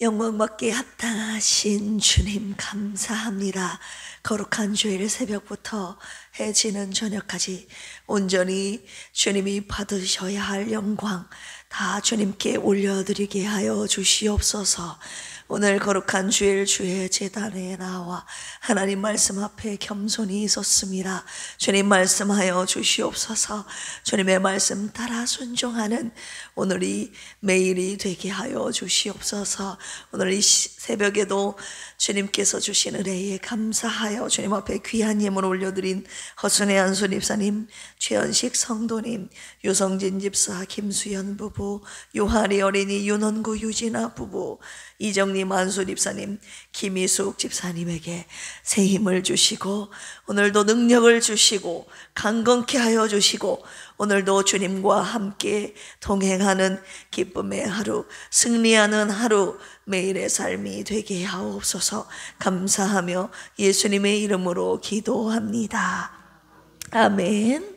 영광받기 합당하신 주님 감사합니다. 거룩한 주일 새벽부터 해지는 저녁까지 온전히 주님이 받으셔야 할 영광 다 주님께 올려드리게 하여 주시옵소서. 오늘 거룩한 주일 주의 제단에 나와 하나님 말씀 앞에 겸손히 있었습니다. 주님 말씀하여 주시옵소서. 주님의 말씀 따라 순종하는 오늘이 매일이 되게 하여 주시옵소서. 오늘 이 새벽에도 주님께서 주신 은혜에 감사하여 주님 앞에 귀한 예물 올려드린 허순의 안순 입사님, 최연식 성도님, 유성진 집사, 김수연 부부, 요한이 어린이, 윤원구 유진아 부부, 이정님 안순 입사님, 김희숙 집사님에게 새 힘을 주시고 오늘도 능력을 주시고 강건케 하여 주시고 오늘도 주님과 함께 동행하는 기쁨의 하루, 승리하는 하루, 매일의 삶이 되게 하옵소서. 감사하며 예수님의 이름으로 기도합니다. 아멘.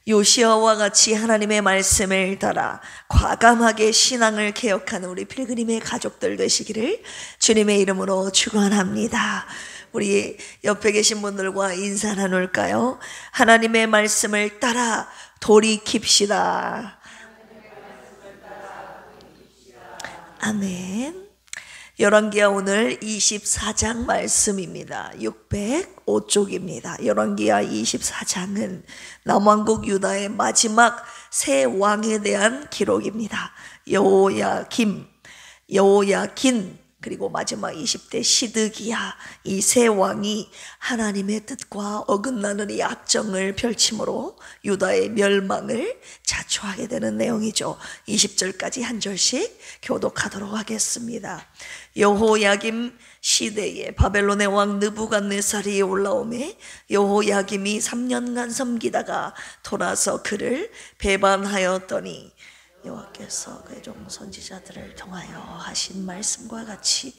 요시아와 같이 하나님의 말씀을 따라 과감하게 신앙을 개혁하는 우리 필그림의 가족들 되시기를 주님의 이름으로 축원합니다. 우리 옆에 계신 분들과 인사 나눌까요? 하나님의 말씀을 따라 돌이킵시다. 아멘. 열왕기하 오늘 24장 말씀입니다. 605쪽입니다. 열왕기하 24장은 남왕국 유다의 마지막 세 왕에 대한 기록입니다. 여호야김, 여호야긴, 그리고 마지막 20대 시드기야, 이 세 왕이 하나님의 뜻과 어긋나는 이 악정을 펼침으로 유다의 멸망을 자초하게 되는 내용이죠. 20절까지 한 절씩 교독하도록 하겠습니다. 여호야김 시대에 바벨론의 왕 느부갓네살이 올라오매 여호야김이 3년간 섬기다가 돌아서 그를 배반하였더니 여호와께서 그의 종 선지자들을 통하여 하신 말씀과 같이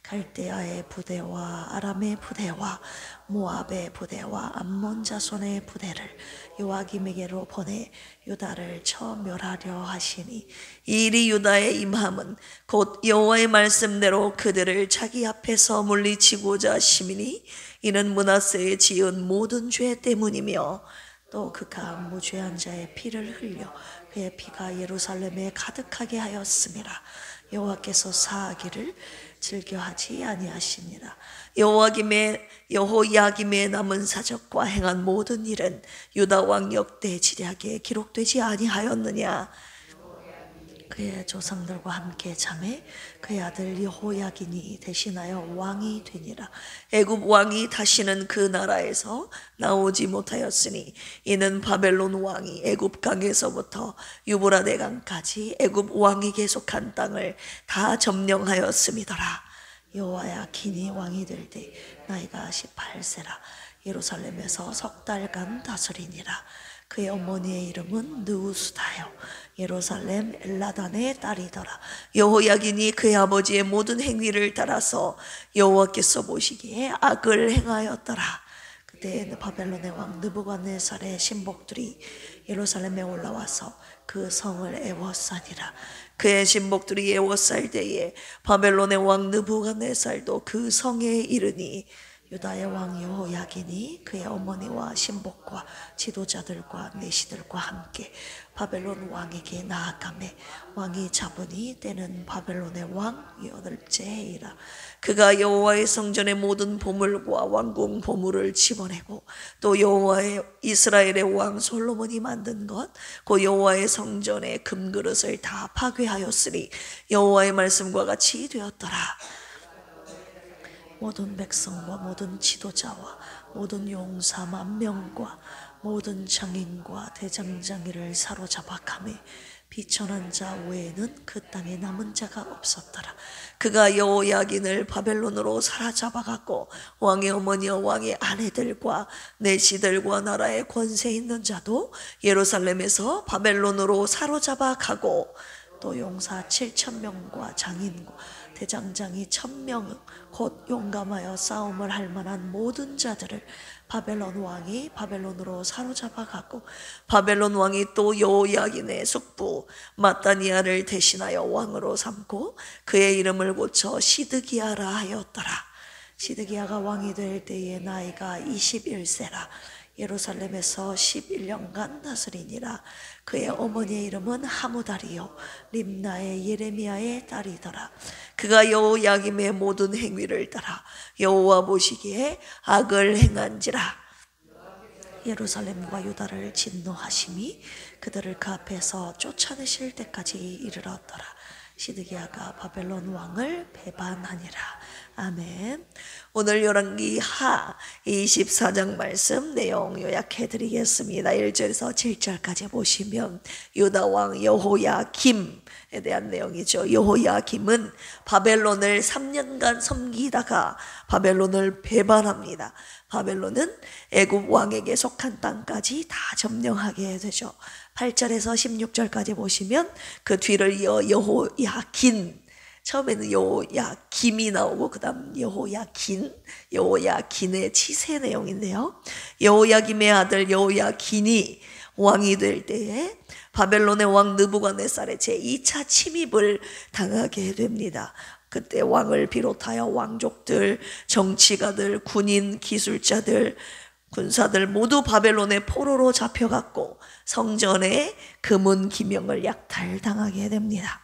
갈대아의 부대와 아람의 부대와 모압의 부대와 암몬 자손의 부대를 요아김에게로 보내 유다를 쳐 멸하려 하시니 이 일이 유다에 임함은 곧 여호와의 말씀대로 그들을 자기 앞에서 물리치고자 하심이니 이는 므낫세에 지은 모든 죄 때문이며 또 그가 무죄한 자의 피를 흘려 그의 피가 예루살렘에 가득하게 하였습니다. 여호와께서 사하기를 즐겨하지 아니하시니라. 여호야김의 남은 사적과 행한 모든 일은 유다 왕 역대 지략에 기록되지 아니하였느냐. 그의 조상들과 함께 잠에 그의 아들 여호야긴이 대신하여 왕이 되니라. 애굽 왕이 다시는 그 나라에서 나오지 못하였으니 이는 바벨론 왕이 애굽 강에서부터 유브라데 강까지 애굽 왕이 계속한 땅을 다 점령하였음이더라. 여호야긴이 왕이 될 때 나이가 18세라. 예루살렘에서 석 달간 다스리니라. 그의 어머니의 이름은 느우스다요 예루살렘 엘라단의 딸이더라. 여호야긴이 그의 아버지의 모든 행위를 따라서 여호와께서 보시기에 악을 행하였더라. 그때 바벨론의 왕 느부갓네살의 신복들이 예루살렘에 올라와서 그 성을 애워싸니라. 그의 신복들이 애워쌀 때에 바벨론의 왕 느부갓네살도 그 성에 이르니 유다의 왕 여호야긴이 그의 어머니와 신복과 지도자들과 내시들과 함께 바벨론 왕에게 나아가매 왕이 잡으니 때는 바벨론의 왕 8째이라. 그가 여호와의 성전의 모든 보물과 왕궁 보물을 집어내고 또 여호와의 이스라엘의 왕 솔로몬이 만든 것 그 여호와의 성전의 금그릇을 다 파괴하였으니 여호와의 말씀과 같이 되었더라. 모든 백성과 모든 지도자와 모든 용사 10,000명과 모든 장인과 대장장이를 사로잡아 가매 비천한 자 외에는 그 땅에 남은 자가 없었더라. 그가 여호야긴을 바벨론으로 사로잡아갔고 왕의 어머니와 왕의 아내들과 내시들과 나라의 권세 있는 자도 예루살렘에서 바벨론으로 사로잡아가고 또 용사 7,000명과 장인과 대장장이 1000명 곧 용감하여 싸움을 할 만한 모든 자들을 바벨론 왕이 바벨론으로 사로잡아 갔고, 바벨론 왕이 또 여호야긴의 숙부 마따니아를 대신하여 왕으로 삼고 그의 이름을 고쳐 시드기야라 하였더라. 시드기야가 왕이 될 때에 나이가 21세라. 예루살렘에서 11년간 다스리니라. 그의 어머니의 이름은 하무다리요 림나의 예레미야의 딸이더라. 그가 여호야김의 모든 행위를 따라 여호와 보시기에 악을 행한지라. 예루살렘과 유다를 진노하심이 그들을 그 앞에서 쫓아내실 때까지 이르렀더라. 시드기야가 바벨론 왕을 배반하니라. 아멘. 오늘 열왕기 하 24장 말씀 내용 요약해 드리겠습니다. 1절에서 7절까지 보시면 유다 왕 여호야김에 대한 내용이죠. 여호야김은 바벨론을 3년간 섬기다가 바벨론을 배반합니다. 바벨론은 애굽 왕에게 속한 땅까지 다 점령하게 되죠. 8절에서 16절까지 보시면 그 뒤를 이어 여호야긴, 처음에는 여호야김이 나오고 그 다음 여호야긴의 치세 내용인데요. 여호야김의 아들 여호야긴이 왕이 될 때에 바벨론의 왕 느부갓네살의 제2차 침입을 당하게 됩니다. 그때 왕을 비롯하여 왕족들, 정치가들, 군인, 기술자들, 군사들 모두 바벨론의 포로로 잡혀갔고 성전의 금은 기명을 약탈당하게 됩니다.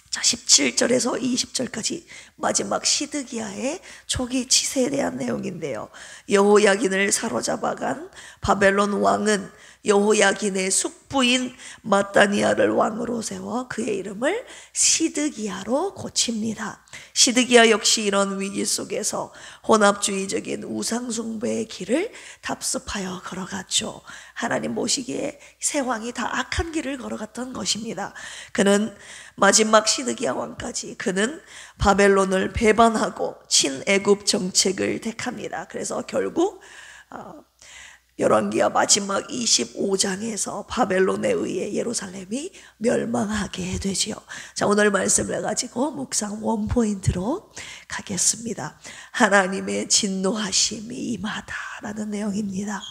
자, 17절에서 20절까지 마지막 시드기야의 초기 치세에 대한 내용인데요. 여호야긴을 사로잡아간 바벨론 왕은 여호야긴의 숙부인 마따니아를 왕으로 세워 그의 이름을 시드기야로 고칩니다. 시드기야 역시 이런 위기 속에서 혼합주의적인 우상숭배의 길을 답습하여 걸어갔죠. 하나님 보시기에 새 왕이 다 악한 길을 걸어갔던 것입니다. 그는 마지막 시드기야 왕까지 그는 바벨론을 배반하고 친애굽 정책을 택합니다. 그래서 결국 열왕기야 마지막 25장에서 바벨론에 의해 예루살렘이 멸망하게 되지요. 자, 오늘 말씀을 가지고 묵상 원포인트로 가겠습니다. 하나님의 진노하심이 임하다라는 내용입니다.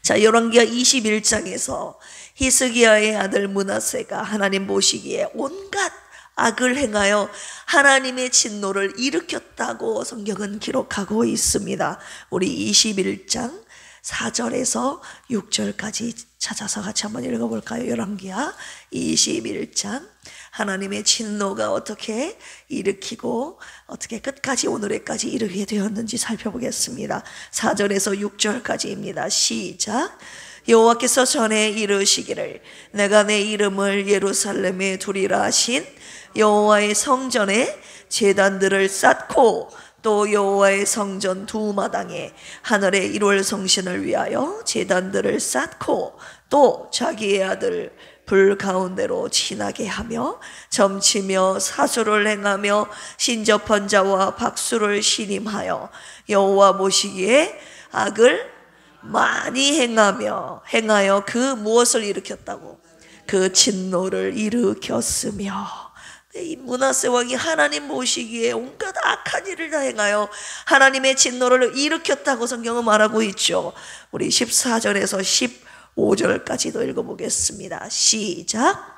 자, 열왕기야 21장에서 히스기야의 아들 므낫세가 하나님 보시기에 온갖 악을 행하여 하나님의 진노를 일으켰다고 성경은 기록하고 있습니다. 우리 21장 4절에서 6절까지 찾아서 같이 한번 읽어볼까요? 열왕기야 21장 하나님의 진노가 어떻게 일으키고 어떻게 끝까지 오늘에까지 이르게 되었는지 살펴보겠습니다. 4절에서 6절까지입니다. 시작. 여호와께서 전에 이르시기를 내가 내 이름을 예루살렘에 두리라 하신 여호와의 성전에 제단들을 쌓고 또 여호와의 성전 두 마당에 하늘의 1월 성신을 위하여 제단들을 쌓고 또 자기의 아들 불 가운데로 지나게 하며 점치며 사수를 행하며 신접한 자와 박수를 신임하여 여호와 보시기에 악을 많이 행하여 그 무엇을 일으켰다고? 그 진노를 일으켰으며. 이 므낫세 왕이 하나님 보시기에 온갖 악한 일을 다 행하여 하나님의 진노를 일으켰다고 성경은 말하고 있죠. 우리 14절에서 15절까지도 읽어보겠습니다. 시작.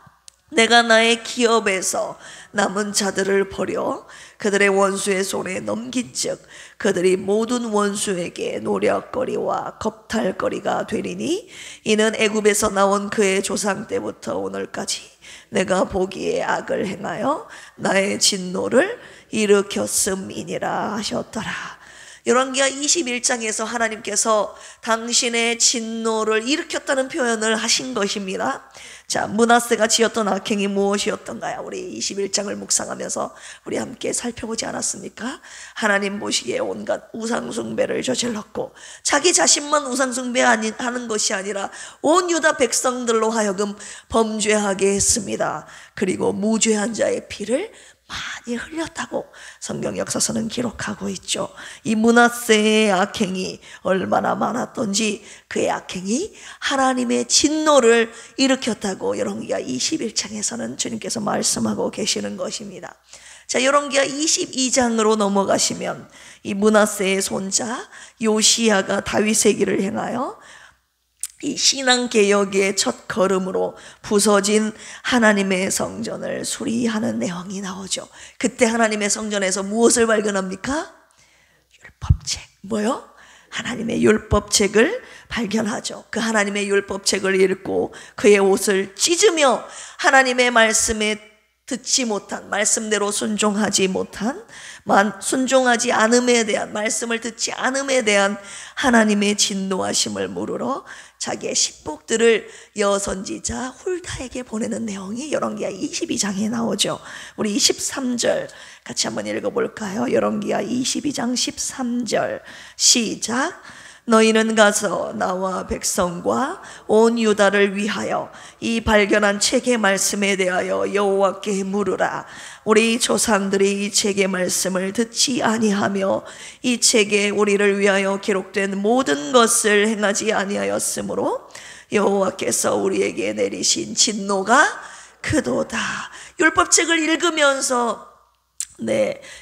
내가 나의 기업에서 남은 자들을 버려 그들의 원수의 손에 넘긴즉 그들이 모든 원수에게 노략거리와 겁탈거리가 되리니 이는 애굽에서 나온 그의 조상 때부터 오늘까지 내가 보기에 악을 행하여 나의 진노를 일으켰음이니라 하셨더라. 열왕기야 21장에서 하나님께서 당신의 진노를 일으켰다는 표현을 하신 것입니다. 자, 므낫세가 지었던 악행이 무엇이었던가요? 우리 21장을 묵상하면서 우리 함께 살펴보지 않았습니까? 하나님 보시기에 온갖 우상숭배를 저질렀고 자기 자신만 우상숭배하는 것이 아니라 온 유다 백성들로 하여금 범죄하게 했습니다. 그리고 무죄한 자의 피를 많이 흘렸다고 성경 역사서는 기록하고 있죠. 이 므낫세의 악행이 얼마나 많았던지 그의 악행이 하나님의 진노를 일으켰다고 열왕기야 21장에서는 주님께서 말씀하고 계시는 것입니다. 자, 열왕기하 22장으로 넘어가시면 이 므낫세의 손자 요시야가 다윗의 길을 행하여 이 신앙개혁의 첫 걸음으로 부서진 하나님의 성전을 수리하는 내용이 나오죠. 그때 하나님의 성전에서 무엇을 발견합니까? 율법책. 뭐요? 하나님의 율법책을 발견하죠. 그 하나님의 율법책을 읽고 그의 옷을 찢으며 하나님의 말씀에 듣지 못한, 말씀대로 순종하지 못한, 순종하지 않음에 대한, 말씀을 듣지 않음에 대한 하나님의 진노하심을 물으러 자기의 식복들을 여선지자 훌다에게 보내는 내용이 열왕기하 22장에 나오죠. 우리 13절 같이 한번 읽어볼까요? 열왕기하 22장 13절 시작. 너희는 가서 나와 백성과 온 유다를 위하여 이 발견한 책의 말씀에 대하여 여호와께 물으라. 우리 조상들이 이 책의 말씀을 듣지 아니하며 이 책에 우리를 위하여 기록된 모든 것을 행하지 아니하였으므로 여호와께서 우리에게 내리신 진노가 크도다. 율법책을 읽으면서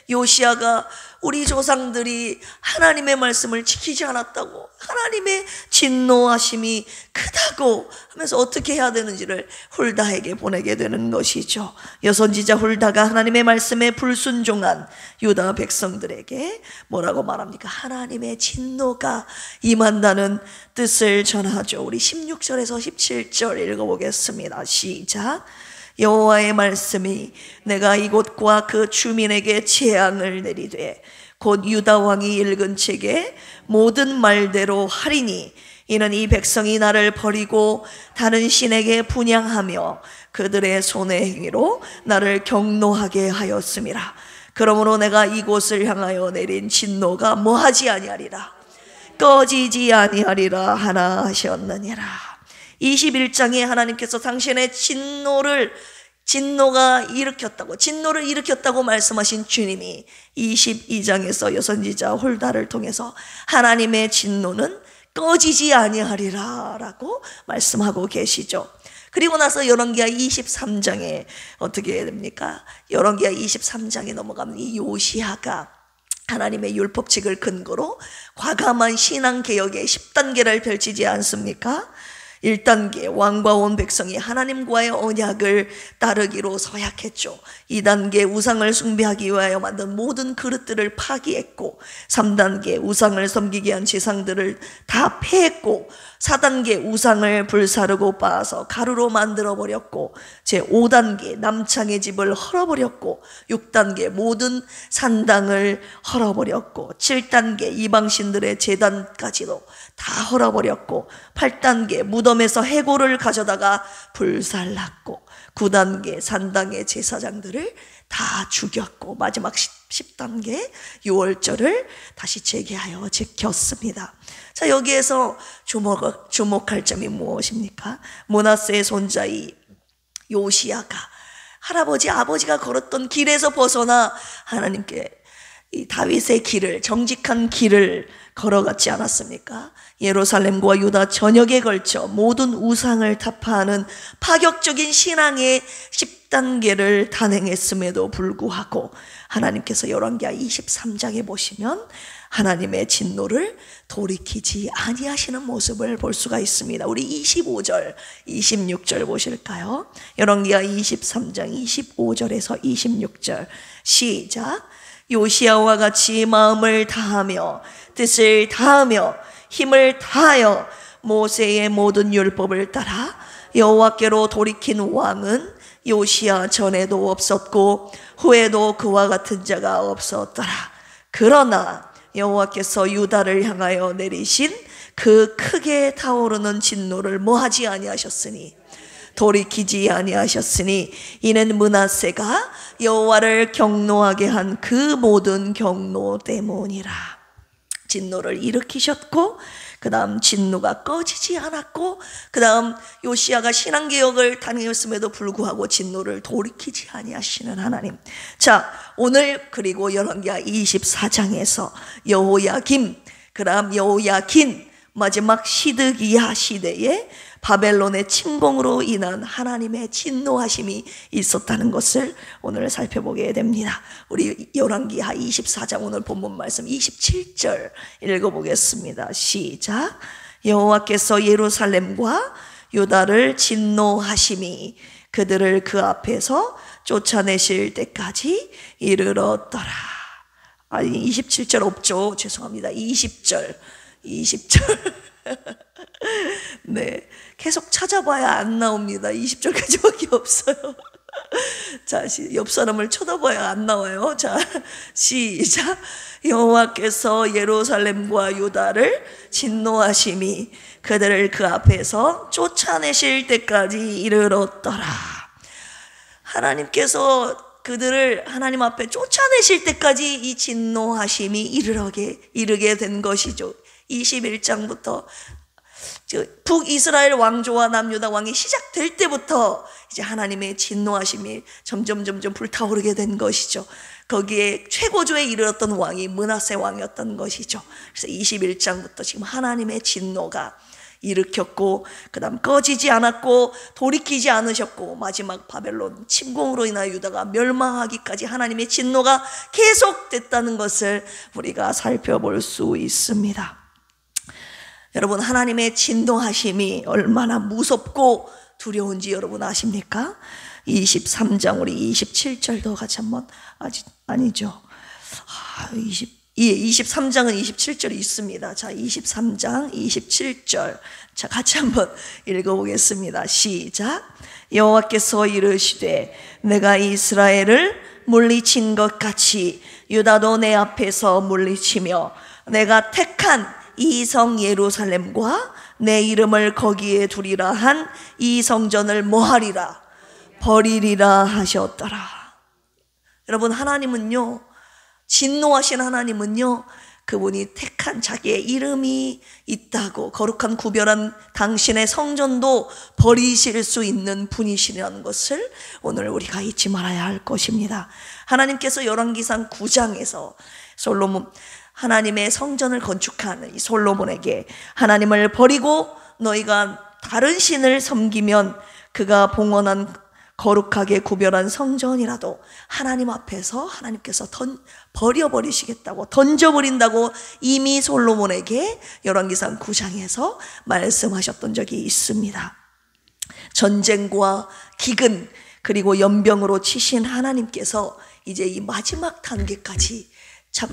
요시야가 우리 조상들이 하나님의 말씀을 지키지 않았다고, 하나님의 진노하심이 크다고 하면서 어떻게 해야 되는지를 훌다에게 보내게 되는 것이죠. 여선지자 훌다가 하나님의 말씀에 불순종한 유다 백성들에게 뭐라고 말합니까? 하나님의 진노가 임한다는 뜻을 전하죠. 우리 16절에서 17절 읽어보겠습니다. 시작. 여호와의 말씀이 내가 이곳과 그 주민에게 재앙을 내리되 곧 유다 왕이 읽은 책에 모든 말대로 하리니 이는 이 백성이 나를 버리고 다른 신에게 분향하며 그들의 손의 행위로 나를 경노하게 하였음이라. 그러므로 내가 이곳을 향하여 내린 진노가 뭐하지 아니하리라, 꺼지지 아니하리라 하나 하셨느니라. 21장에 하나님께서 당신의 진노를 일으켰다고 말씀하신 주님이 22장에서 여선지자 홀다를 통해서 하나님의 진노는 꺼지지 아니하리라 라고 말씀하고 계시죠. 그리고 나서 열왕기하 23장에 어떻게 됩니까? 열왕기하 23장에 넘어가면 이 요시야가 하나님의 율법책을 근거로 과감한 신앙개혁의 10단계를 펼치지 않습니까? 1단계, 왕과 온 백성이 하나님과의 언약을 따르기로 서약했죠. 2단계, 우상을 숭배하기 위하여 만든 모든 그릇들을 파기했고, 3단계, 우상을 섬기게 한 제상들을 다 폐했고, 4단계, 우상을 불사르고 빻아서 가루로 만들어버렸고, 제5단계, 남창의 집을 헐어버렸고, 6단계, 모든 산당을 헐어버렸고, 7단계, 이방신들의 제단까지도 다 헐어버렸고, 8단계, 무덤에서 해골을 가져다가 불살랐고, 9단계, 산당의 제사장들을 다 죽였고, 마지막 10단계, 6월절을 다시 재개하여 지켰습니다. 자, 여기에서 주목할 점이 무엇입니까? 므낫세의 손자 이 요시야가 아버지가 걸었던 길에서 벗어나 하나님께 이 다윗의 길을, 정직한 길을 걸어갔지 않았습니까? 예루살렘과 유다 전역에 걸쳐 모든 우상을 타파하는 파격적인 신앙의 10단계를 단행했음에도 불구하고 하나님께서 열왕기하 23장에 보시면 하나님의 진노를 돌이키지 아니하시는 모습을 볼 수가 있습니다. 우리 25절, 26절 보실까요? 열왕기하 23장 25절에서 26절 시작. 요시야와 같이 마음을 다하며 뜻을 다하며 힘을 다하여 모세의 모든 율법을 따라 여호와께로 돌이킨 왕은 요시야 전에도 없었고 후에도 그와 같은 자가 없었더라. 그러나 여호와께서 유다를 향하여 내리신 그 크게 타오르는 진노를 뭐하지 아니하셨으니, 돌이키지 아니하셨으니 이는 므낫세가 여호와를 경노하게 한 그 모든 경노 때문이라. 진노를 일으키셨고, 그 다음 진노가 꺼지지 않았고, 그 다음 요시야가 신앙개혁을 단행했음에도 불구하고 진노를 돌이키지 아니하시는 하나님. 자, 오늘 그리고 열왕기하 24장에서 여호야김, 그 다음 여호야긴, 마지막 시드기야 시대에 바벨론의 침공으로 인한 하나님의 진노하심이 있었다는 것을 오늘 살펴보게 됩니다. 우리 열왕기하 24장 오늘 본문 말씀 27절 읽어보겠습니다. 시작. 여호와께서 예루살렘과 유다를 진노하심이 그들을 그 앞에서 쫓아내실 때까지 이르렀더라. 아니 27절 없죠. 죄송합니다. 20절 네, 계속 찾아봐야 안 나옵니다. 20절까지밖에 없어요. 자, 옆 사람을 쳐다봐야 안 나와요. 자, 시작. 여호와께서 예루살렘과 유다를 진노하심이 그들을 그 앞에서 쫓아내실 때까지 이르렀더라. 하나님께서 그들을 하나님 앞에 쫓아내실 때까지 이 진노하심이 이르게 된 것이죠. 21장부터 북이스라엘 왕조와 남유다 왕이 시작될 때부터 이제 하나님의 진노하심이 점점 불타오르게 된 것이죠. 거기에 최고조에 이르렀던 왕이 므낫세 왕이었던 것이죠. 그래서 21장부터 지금 하나님의 진노가 일으켰고 그 다음 꺼지지 않았고 돌이키지 않으셨고 마지막 바벨론 침공으로 인하여 유다가 멸망하기까지 하나님의 진노가 계속됐다는 것을 우리가 살펴볼 수 있습니다. 여러분, 하나님의 진노하심이 얼마나 무섭고 두려운지 여러분 아십니까? 23장 우리 27절도 같이 한번 아니죠. 23장은 27절이 있습니다. 자, 23장 27절. 자, 같이 한번 읽어보겠습니다. 시작. 여호와께서 이르시되 내가 이스라엘을 물리친 것 같이 유다도 내 앞에서 물리치며 내가 택한 이 성 예루살렘과 내 이름을 거기에 두리라 한 이 성전을 뭐하리라? 버리리라 하셨더라. 여러분, 하나님은요, 진노하신 하나님은요, 그분이 택한 자기의 이름이 있다고 거룩한 구별한 당신의 성전도 버리실 수 있는 분이시라는 것을 오늘 우리가 잊지 말아야 할 것입니다. 하나님께서 열왕기상 9장에서 하나님의 성전을 건축한 이 솔로몬에게 하나님을 버리고 너희가 다른 신을 섬기면 그가 봉헌한 거룩하게 구별한 성전이라도 하나님 앞에서 하나님께서 버려버리시겠다고 던져버린다고 이미 솔로몬에게 열왕기상 9장에서 말씀하셨던 적이 있습니다. 전쟁과 기근 그리고 연병으로 치신 하나님께서 이제 이 마지막 단계까지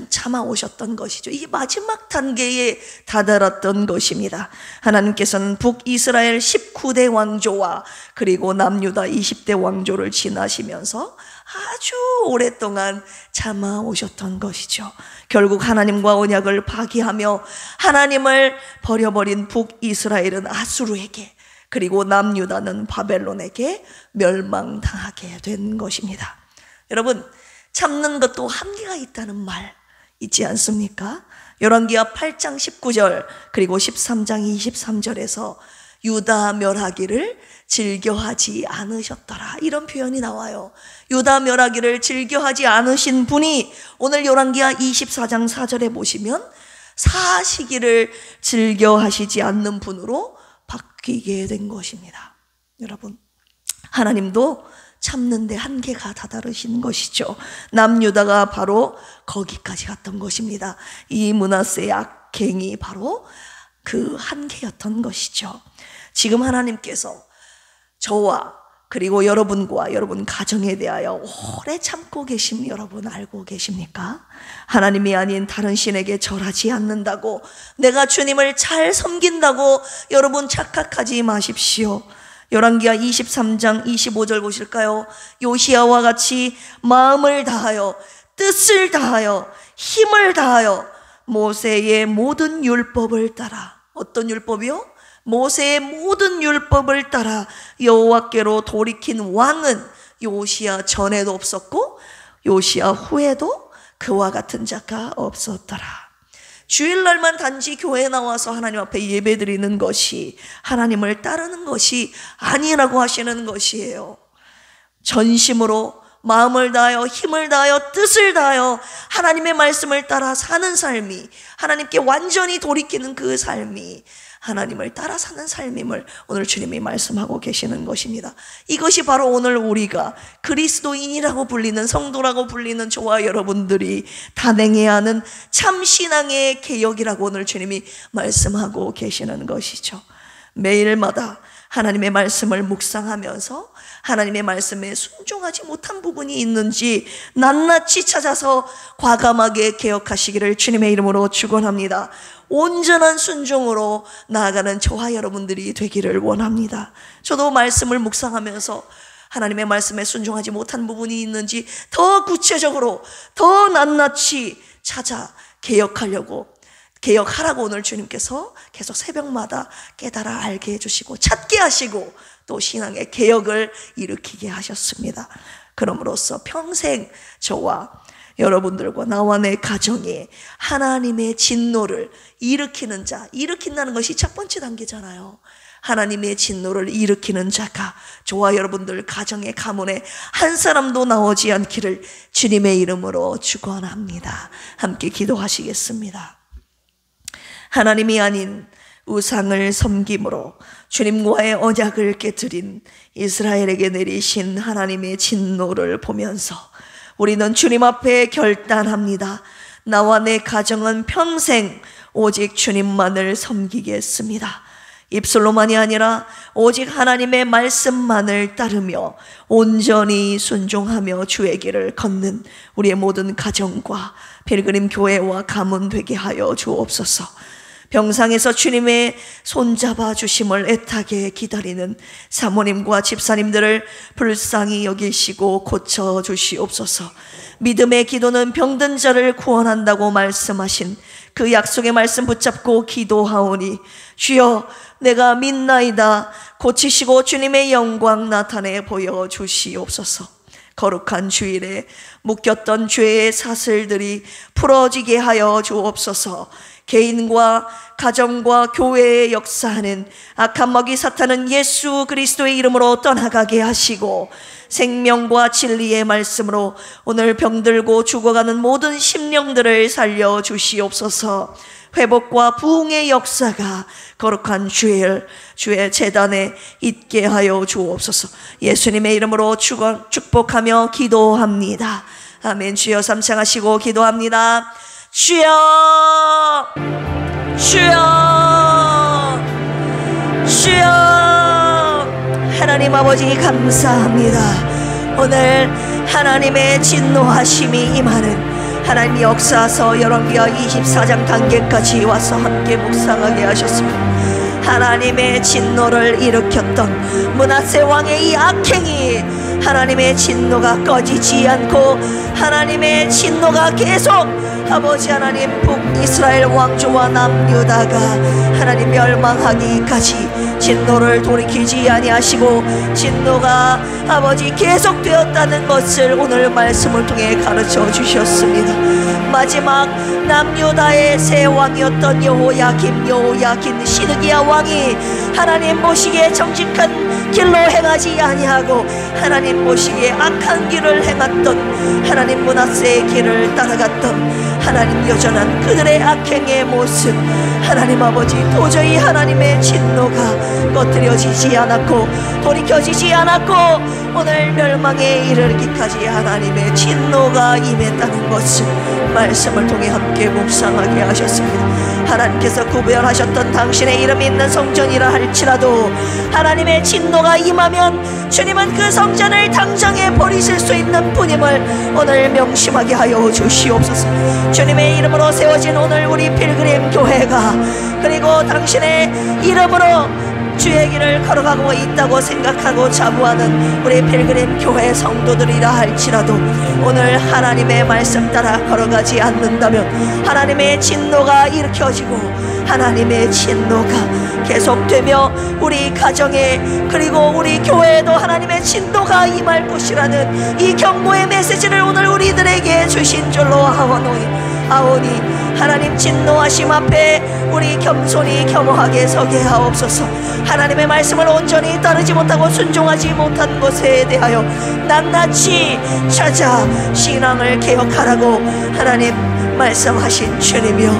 참아오셨던 것이죠. 이 마지막 단계에 다다랐던 것입니다. 하나님께서는 북이스라엘 19대 왕조와 그리고 남유다 20대 왕조를 지나시면서 아주 오랫동안 참아오셨던 것이죠. 결국 하나님과 언약을 파기하며 하나님을 버려버린 북이스라엘은 아수르에게 그리고 남유다는 바벨론에게 멸망당하게 된 것입니다. 여러분, 참는 것도 한계가 있다는 말 있지 않습니까? 열왕기하 8장 19절 그리고 13장 23절에서 유다 멸하기를 즐겨하지 않으셨더라, 이런 표현이 나와요. 유다 멸하기를 즐겨하지 않으신 분이 오늘 열왕기하 24장 4절에 보시면 사시기를 즐겨하시지 않는 분으로 바뀌게 된 것입니다. 여러분, 하나님도 참는데 한계가 다다르신 것이죠. 남유다가 바로 거기까지 갔던 것입니다. 이 므낫세의 악행이 바로 그 한계였던 것이죠. 지금 하나님께서 저와 그리고 여러분과 여러분 가정에 대하여 오래 참고 계심 여러분 알고 계십니까? 하나님이 아닌 다른 신에게 절하지 않는다고, 내가 주님을 잘 섬긴다고 여러분 착각하지 마십시오. 열왕기하 23장 25절 보실까요? 요시야와 같이 마음을 다하여 뜻을 다하여 힘을 다하여 모세의 모든 율법을 따라, 어떤 율법이요? 모세의 모든 율법을 따라 여호와께로 돌이킨 왕은 요시야 전에도 없었고 요시야 후에도 그와 같은 자가 없었더라. 주일날만 단지 교회에 나와서 하나님 앞에 예배드리는 것이 하나님을 따르는 것이 아니라고 하시는 것이에요. 전심으로 마음을 다하여 힘을 다하여 뜻을 다하여 하나님의 말씀을 따라 사는 삶이, 하나님께 완전히 돌이키는 그 삶이 하나님을 따라 사는 삶임을 오늘 주님이 말씀하고 계시는 것입니다. 이것이 바로 오늘 우리가 그리스도인이라고 불리는, 성도라고 불리는 저와 여러분들이 단행해야 하는 참 신앙의 개혁이라고 오늘 주님이 말씀하고 계시는 것이죠. 매일마다 하나님의 말씀을 묵상하면서 하나님의 말씀에 순종하지 못한 부분이 있는지 낱낱이 찾아서 과감하게 개혁하시기를 주님의 이름으로 축원합니다. 온전한 순종으로 나아가는 저와 여러분들이 되기를 원합니다. 저도 말씀을 묵상하면서 하나님의 말씀에 순종하지 못한 부분이 있는지 더 구체적으로 더 낱낱이 찾아 개혁하라고 오늘 주님께서 계속 새벽마다 깨달아 알게 해주시고 찾게 하시고 또 신앙의 개혁을 일으키게 하셨습니다. 그럼으로써 평생 저와 여러분들과 나와 내 가정에 하나님의 진노를 일으키는 자, 일으킨다는 것이 첫 번째 단계잖아요. 하나님의 진노를 일으키는 자가 저와 여러분들 가정의 가문에 한 사람도 나오지 않기를 주님의 이름으로 축원합니다. 함께 기도하시겠습니다. 하나님이 아닌 우상을 섬김으로 주님과의 언약을 깨뜨린 이스라엘에게 내리신 하나님의 진노를 보면서 우리는 주님 앞에 결단합니다. 나와 내 가정은 평생 오직 주님만을 섬기겠습니다. 입술로만이 아니라 오직 하나님의 말씀만을 따르며 온전히 순종하며 주의 길을 걷는 우리의 모든 가정과 필그림 교회와 가문 되게 하여 주옵소서. 병상에서 주님의 손잡아 주심을 애타게 기다리는 사모님과 집사님들을 불쌍히 여기시고 고쳐 주시옵소서. 믿음의 기도는 병든 자를 구원한다고 말씀하신 그 약속의 말씀 붙잡고 기도하오니 주여 내가 믿나이다. 고치시고 주님의 영광 나타내 보여주시옵소서. 거룩한 주일에 묶였던 죄의 사슬들이 풀어지게 하여 주옵소서. 개인과 가정과 교회에 역사하는 악한 먹이 사탄은 예수 그리스도의 이름으로 떠나가게 하시고 생명과 진리의 말씀으로 오늘 병들고 죽어가는 모든 심령들을 살려 주시옵소서. 회복과 부흥의 역사가 거룩한 주의 제단에 있게 하여 주옵소서. 예수님의 이름으로 축복하며 기도합니다. 아멘. 주여 삼창하시고 기도합니다. 주여, 주여, 주여. 하나님 아버지 감사합니다. 오늘 하나님의 진노하심이 임하는 하나님 역사서 열왕기하 24장 단계까지 와서 함께 묵상하게 하셨습니다. 하나님의 진노를 일으켰던 므낫세 왕의 이 악행이 하나님의 진노가 꺼지지 않고 하나님의 진노가 계속 아버지 하나님 북이스라엘 왕조와 남유다가 하나님 멸망하기까지 진노를 돌이키지 아니하시고 진노가 아버지 계속되었다는 것을 오늘 말씀을 통해 가르쳐 주셨습니다. 마지막 남유다의 새 왕이었던 여호야긴 시드기야 왕이 하나님 보시기에 정직한 길로 행하지 아니하고 하나님 보시기에 악한 길을 행했던 하나님 므낫세의 길을 따라갔던 하나님 여전한 그들의 악행의 모습 하나님 아버지 도저히 하나님의 진노가 꺼뜨려지지 않았고 돌이켜지지 않았고 오늘 멸망에 이르기까지 하나님의 진노가 임했다는 것을 말씀을 통해 함께 묵상하게 하셨습니다. 하나님께서 구별하셨던 당신의 이름이 있는 성전이라 할지라도 하나님의 진노가 임하면 주님은 그 성전을 당장에 버리실 수 있는 분임을 오늘 명심하게 하여 주시옵소서. 주님의 이름으로 세워진 오늘 우리 필그림 교회가 그리고 당신의 이름으로 주의 길을 걸어가고 있다고 생각하고 자부하는 우리 필그림 교회 성도들이라 할지라도 오늘 하나님의 말씀 따라 걸어가지 않는다면 하나님의 진노가 일으켜지고 하나님의 진노가 계속되며 우리 가정에 그리고 우리 교회에도 하나님의 진노가 임할 것이라는 이 경고의 메시지를 오늘 우리들에게 주신 줄로 아오니 하나님 진노하심 앞에 우리 겸손히 겸허하게 서게 하옵소서. 하나님의 말씀을 온전히 따르지 못하고 순종하지 못한 것에 대하여 낱낱이 찾아 신앙을 개혁하라고 하나님 말씀하신 주님이여,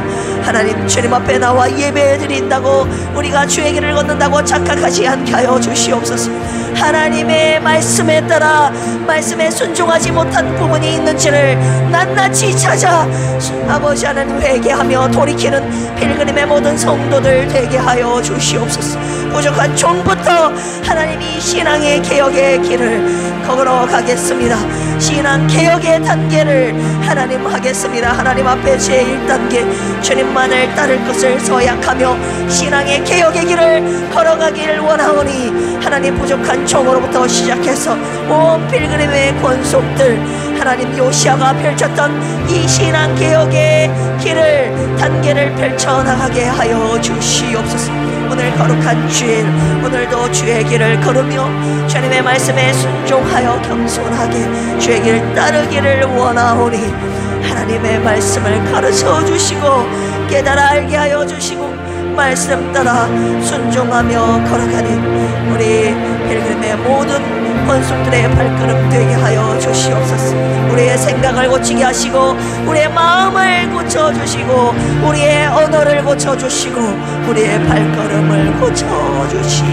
하나님 주님 앞에 나와 예배 드린다고 우리가 주의 길을 걷는다고 착각하지 않게 하여 주시옵소서. 하나님의 말씀에 따라 말씀에 순종하지 못한 부분이 있는지를 낱낱이 찾아 아버지 하나님 회개하며 돌이키는 필그림의 모든 성도들 되게 하여 주시옵소서. 부족한 종부터 하나님이 신앙의 개혁의 길을 걸어가겠습니다. 신앙 개혁의 단계를 하나님 하겠습니다. 하나님 앞에 제1단계 주님만을 따를 것을 서약하며 신앙의 개혁의 길을 걸어가기를 원하오니 하나님 부족한 종으로부터 시작해서 온 필그림의 권속들 하나님 요시아가 펼쳤던 이 신앙 개혁의 길을 단계를 펼쳐나가게 하여 주시옵소서. 오늘 거룩한 주일 오늘도 주의 길을 걸으며 주님의 말씀에 순종하여 겸손하게 주의 길을 따르기를 원하오니 하나님의 말씀을 가르쳐 주시고 깨달아 알게 하여 주시고 말씀 따라 순종하며 걸어가는 우리 필그림의 모든 권속들의 발걸음 되게 하여 주시옵소서. 우리의 생각을 고치게 하시고 우리의 마음을 고쳐주시고 우리의 언어를 고쳐주시고 우리의 발걸음을 고쳐주시옵소서.